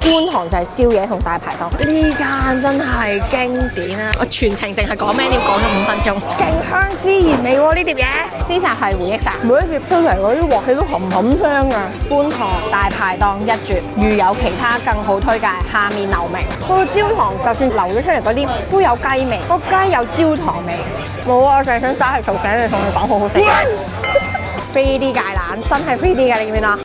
觀塘就係宵夜同大排檔，呢間真係經典啊！我全程淨係講咩料講咗5分鐘，勁香孜然味喎呢碟嘢。呢集係回憶殺，每一碟出嚟嗰啲鑊氣都冚香啊！觀塘大排檔一絕，如有其他更好推介，下面留名。個焦糖就算流咗出嚟嗰啲都有雞味，個雞有焦糖味。冇啊，我淨係想打係嘈醒你，同你講好好食。3D 芥蘭真係 3D 嘅，你見唔見啊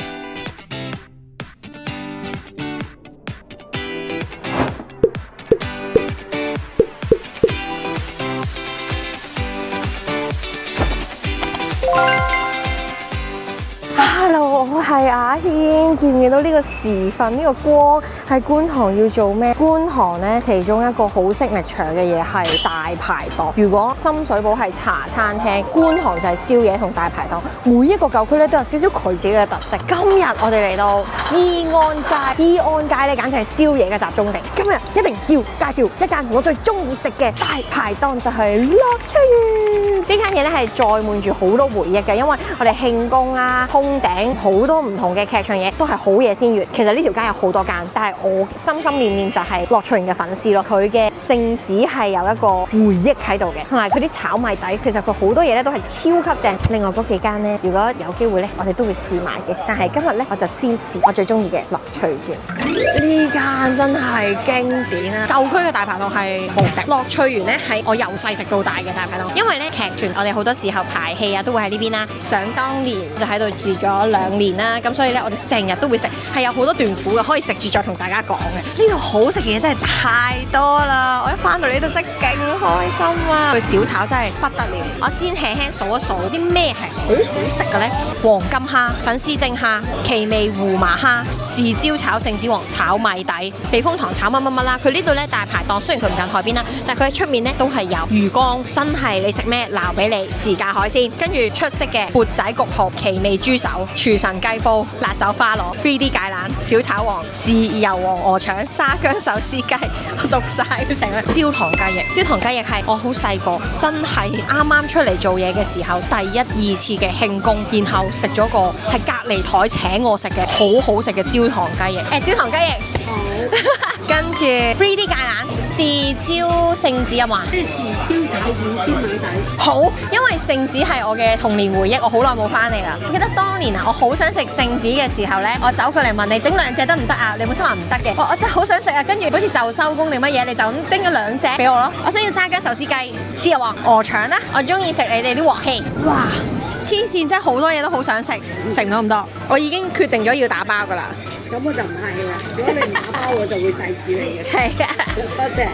？Hello， 我係阿軒，見唔見到呢個時分呢個光喺觀塘要做咩？觀塘呢，其中一個好signature嘅嘢係大排檔。如果深水埗係茶餐廳，觀塘就係宵夜同大排檔。每一個舊區咧都有少少佢自己嘅特色。今日我哋嚟到伊安街，伊安街咧簡直係宵夜嘅集中地。今日一定要介紹一間我最中意食嘅大排檔，就係樂翠園。呢間嘢咧係載滿住好多回憶嘅，因為我哋慶功啦、通頂好多唔同嘅劇場嘢都係好夜先完。其實呢條街有好多間，但係我心心念念就係樂翠園嘅粉絲咯。佢嘅聖子係有一個回憶喺度嘅，同埋佢啲炒米底，其實佢好多嘢咧都係超級正。另外嗰幾間咧，如果有機會咧，我哋都會試埋嘅。但係今日咧，我就先試我最中意嘅樂翠園。呢間真係經典啊！舊區嘅大排檔係無敵。樂翠園咧係我由細食到大嘅大排檔，因為咧劇團我哋好多時候排戲啊都會喺呢邊啦。想當年就喺度住咗2年啦，咁所以咧我哋成日都會食，係有好多段古嘅，可以食住再同大家講嘅。呢度好食嘅嘢真係太多啦！我一翻到呢度真係勁開心啊！佢小炒真係不得了，我先輕輕數一數啲咩係好好食嘅咧？黃金蝦、粉絲蒸蝦、奇味胡麻蝦、豉椒炒聖子王炒米底、避風塘炒乜乜乜啦。佢呢度咧大排檔雖然佢唔近海邊啦，但係佢喺出面咧都係有魚缸，真係你食咩撈俾你，時價海鮮，跟住出色嘅缽仔焗蠔、奇味豬手、廚神雞煲、辣酒花螺、3D 芥蘭、小炒王、豉油王鵝腸、沙姜手撕雞，我讀晒成個焦糖雞翼。焦糖雞翼係我好細個，真係啱啱出嚟做嘢嘅時候第1、2次嘅慶功，然後食咗個係隔離台請我食嘅好好食嘅焦糖雞翼。焦糖雞翼。跟住 3D 芥蘭、豉椒聖子有冇啊？豉椒炒五尖米底。好，因為聖子係我嘅童年回憶，我好耐冇翻嚟啦。我記得當年啊，我好想食聖子嘅時候呢，我走過嚟問你整2隻得唔得啊？你本身話唔得嘅，我真係好想食啊！跟住好似就收工定乜嘢，你就咁蒸咗2隻俾我咯。我想要沙姜手撕雞、豉油王鵝腸啦，我中意食你哋啲鑊氣。哇！黐線，真係好多嘢都好想食，食唔到咁多，我已經決定咗要打包噶啦。咁我就唔係啦，如果你唔打包我就會制止你嘅。係啊，多謝。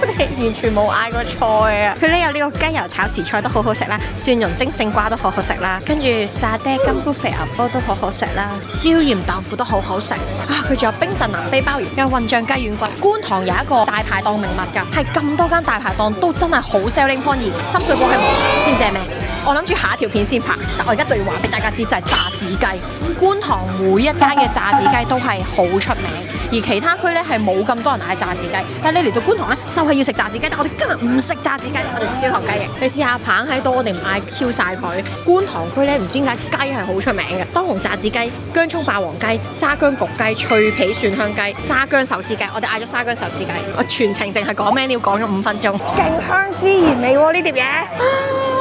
我哋完全冇嗌過菜啊！佢咧有呢個雞油炒時菜都好好食啦，蒜蓉蒸勝瓜都好好食啦，跟住沙爹金菇肥牛煲都好好食啦，椒鹽豆腐都好好食啊！佢仲有冰鎮南非鮑魚，有混醬雞軟骨。觀塘有一個大排檔名物㗎，係咁多間大排檔都真係好 selling point，而深水埗係冇，知唔知係咩？我諗住下一條片先拍，但我而家就要話俾大家知，就係炸子雞。觀塘每一間嘅炸子雞都係好出名，而其他區咧係冇咁多人嗌炸子雞。但係你嚟到觀塘咧，就係要食炸子雞。但我哋今日唔食炸子雞，我哋食焦糖雞翼。你試下棒喺度，我哋唔嗌 Q 晒佢。觀塘區咧唔知點解雞係好出名嘅，當紅炸子雞、薑葱霸王雞、沙姜焗雞、脆皮蒜香雞、沙姜手撕雞。我哋嗌咗沙姜手撕雞，我全程淨係講咩料講咗5分鐘，勁香孜然味喎呢碟嘢。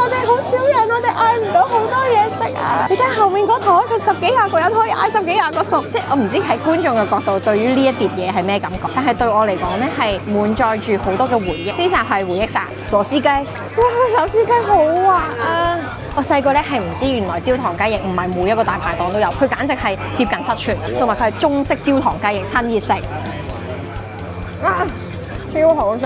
我哋好少人，我哋嗌唔到好多嘢食啊！你睇後面嗰台，佢10幾20個人可以嗌10幾20個餸，即係我唔知喺觀眾嘅角度對於呢一碟嘢係咩感覺，但係對我嚟講呢係滿載住好多嘅回憶。呢集係回憶殺傻絲雞，哇！手撕雞好滑啊！我細個咧係唔知原來焦糖雞翼唔係每一個大排檔都有，佢簡直係接近失傳，同埋佢係中式焦糖雞翼，趁熱食，超好食！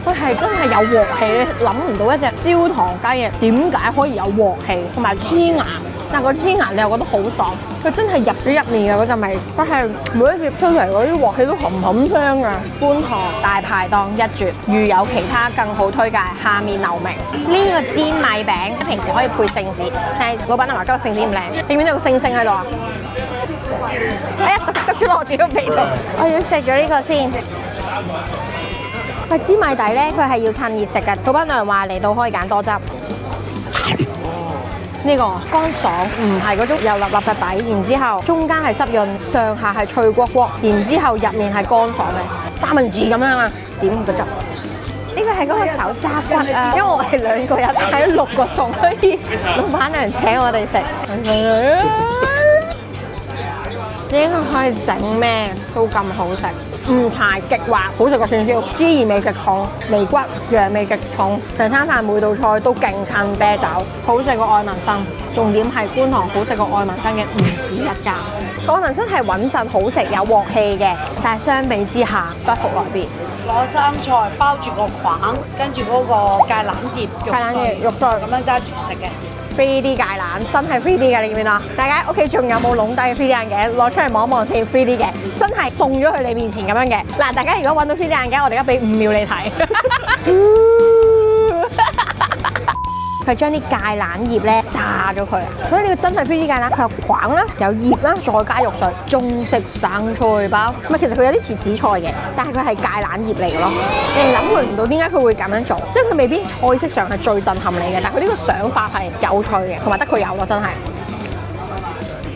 佢係真係有鑊氣，你諗唔到一隻焦糖雞翼點解可以有鑊氣，同埋天牙，但係個天牙你又覺得好爽，佢真係入咗入面嘅嗰陣味，佢係每一碟出嚟嗰啲鑊氣都冚香啊！觀塘大排檔一絕，如有其他更好推介，下面留名。呢個煎米餅平時可以配聖子，但係老闆話今日聖子唔靚，見唔見到個星星喺度啊？哎呀，得咗落我自己個鼻度，我要食咗呢個先。佢煎米底咧，佢係要趁熱食嘅。老闆娘話嚟到可以揀多汁。呢個乾爽，唔係嗰種油立立嘅底，然之後中間係濕潤，上下係脆卜卜，然之後入面係乾爽嘅三文治咁樣啊，點個汁。呢個係嗰個手揸骨啊，因為我哋2個人睇咗6個餸，所以老闆娘請我哋食。應該可以整咩都咁好食，唔柴極滑，好食過串燒，孜然味極重，味骨羊味極重，成餐飯每道菜都勁襯啤酒，好食過愛民生。重點係觀塘好食過愛民生嘅唔止一間。愛民生係穩陣好食有鑊氣嘅，但係相比之下不復來別。攞生菜包住個框，跟住嗰個芥蘭葉肉碎咁樣揸住食嘅。3D 芥蘭真係 3D 嘅，你見唔見啊？大家屋企仲有冇籠底嘅 3D 眼鏡？攞出嚟望一望先 ，3D 嘅，真係送咗去你面前咁樣嘅。嗱，大家如果揾到 3D 眼鏡，我哋而家俾5秒你睇。佢將啲芥蘭葉咧炸咗佢，所以呢個真係 3D 芥蘭，佢有框啦，有葉啦，再加肉碎，中式生菜包。唔係，其實佢有啲似紫菜嘅，但係佢係芥蘭葉嚟嘅咯。你諗佢唔到點解佢會咁樣做，即係佢未必菜式上係最震撼你嘅，但係佢呢個想法係有趣嘅，同埋得佢有咯，真係。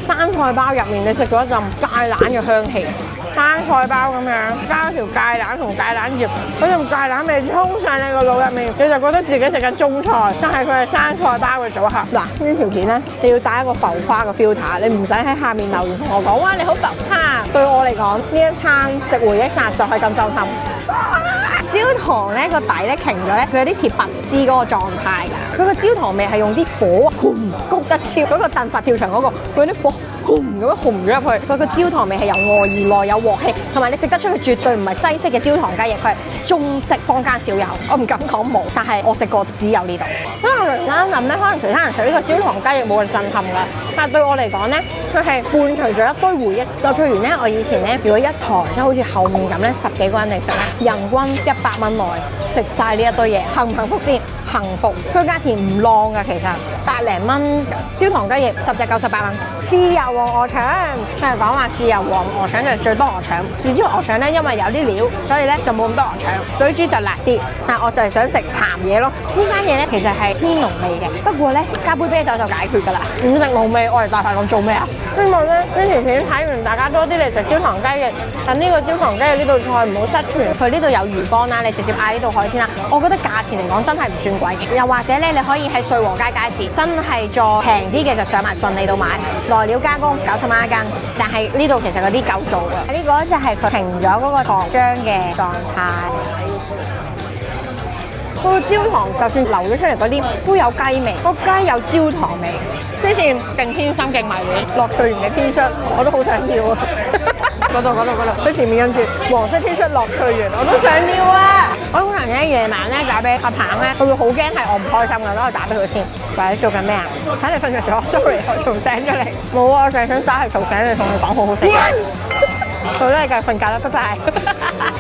生菜包入面你食到一陣芥蘭嘅香氣。生菜包咁樣加條芥蘭同芥蘭葉，嗰陣芥蘭味衝上你個腦入面，你就覺得自己食緊中菜，但係佢係生菜包嘅組合。嗱，呢條片咧，你要帶一個浮誇嘅 filter，你唔使喺下面留言同我講，哇你好浮誇。對我嚟講，呢一餐食回憶殺就係咁震撼。焦糖咧個底咧擎咗咧，佢有啲似拔絲嗰個狀態㗎。佢個焦糖味係用啲火焗得超，嗰個燉佛跳牆嗰個，佢啲火咁樣紅咗入去。佢個焦糖味係由外而內有鑊氣，同埋你食得出佢絕對唔係西式嘅焦糖雞翼，佢係中式坊間少有。我唔敢講冇，但係我食過只有呢度。可能啱諗咧，可能其他人食呢個焦糖雞翼冇咁震撼㗎，但係對我嚟講咧，佢係伴隨咗一堆回憶。樂趣園咧，我以前咧，如果一台即係好似後面咁咧，10幾個人嚟食咧，人均100蚊內食晒呢一堆嘢，幸唔幸福先？幸福。佢價錢唔浪㗎，其實100零蚊焦糖雞翼10隻98蚊。豉油黃鵝腸，聽人講話豉油黃鵝腸就最多鵝腸。豉椒鵝腸咧，因為有啲料，所以咧就冇咁多鵝腸。水煮就辣啲，但係我就係想食鹹嘢咯。呢間嘢咧其實係偏濃味嘅，不過咧加杯啤酒就解決㗎啦。唔食濃味，我嚟大排檔做咩啊？希望咧呢條片睇完，大家多啲嚟食焦糖雞翼。等呢個焦糖雞翼呢道菜唔好失傳。佢呢度有魚乾啦，你直接嗌呢度海鮮啦。我覺得價錢嚟講真係唔算貴嘅。又或者咧，你可以喺瑞和街街市，真係再平啲嘅就上埋順利度買。來料加工90蚊一斤，但係呢度其實嗰啲夠做嘅。呢個就係佢停咗嗰個糖漿嘅狀態。個焦糖就算流咗出嚟嗰啲都有雞味，個雞有焦糖味。之前勁天生勁迷戀樂趣園嘅 T 恤，我都好想要啊！嗰度，佢前面印住黃色 T 恤樂趣園，我都想要啊！我通常咧夜晚咧打俾阿棒咧，佢會好驚係我唔開心㗎，等我打俾佢先。喂，做緊咩啊？睇你瞓着咗 ，sorry， 我嘈醒咗你。冇啊，我淨係想打嚟嘈醒你，同你講好好食。佢都係繼續瞓覺啦，拜拜。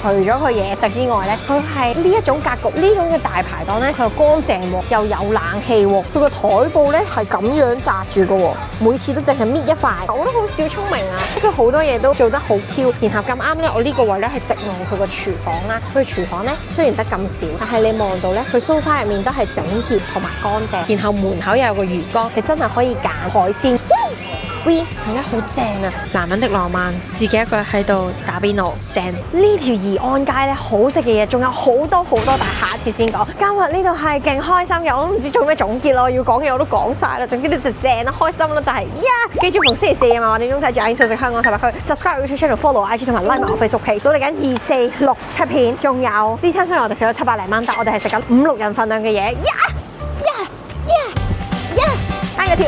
除咗佢嘢食之外咧，佢係呢一種格局，呢種嘅大排檔咧，佢又乾淨喎，又有冷氣喎。佢個台布咧係咁樣紮住嘅喎，每次都淨係搣一塊。我都好小聰明啊！佢好多嘢都做得好 Q， 然後咁啱咧，我呢個位咧係直望佢個廚房啦。佢廚房咧雖然得咁少，但係你望到咧，佢梳化入面都係整潔同埋乾淨。然後門口又有個魚缸，你真係可以揀海鮮。喂，係啦，好正啊！男人的浪漫，自己一個人喺度打邊爐，正。呢條怡安街咧，好食嘅嘢仲有好多，但係下一次先講。今日呢度係勁開心嘅，我都唔知做咩總結咯，要講嘅我都講晒啦。總之呢就正啦，開心啦就係呀！記住逢星期4啊嘛，我哋都睇住阿英素食香港18區 ，subscribe YouTube channel，follow IG 同埋 like 埋我 Facebook page。努力緊2、4、6、7片，仲有呢餐雖然我哋食咗700零蚊，但我哋係食緊5、6人份量嘅嘢，呀！單個條。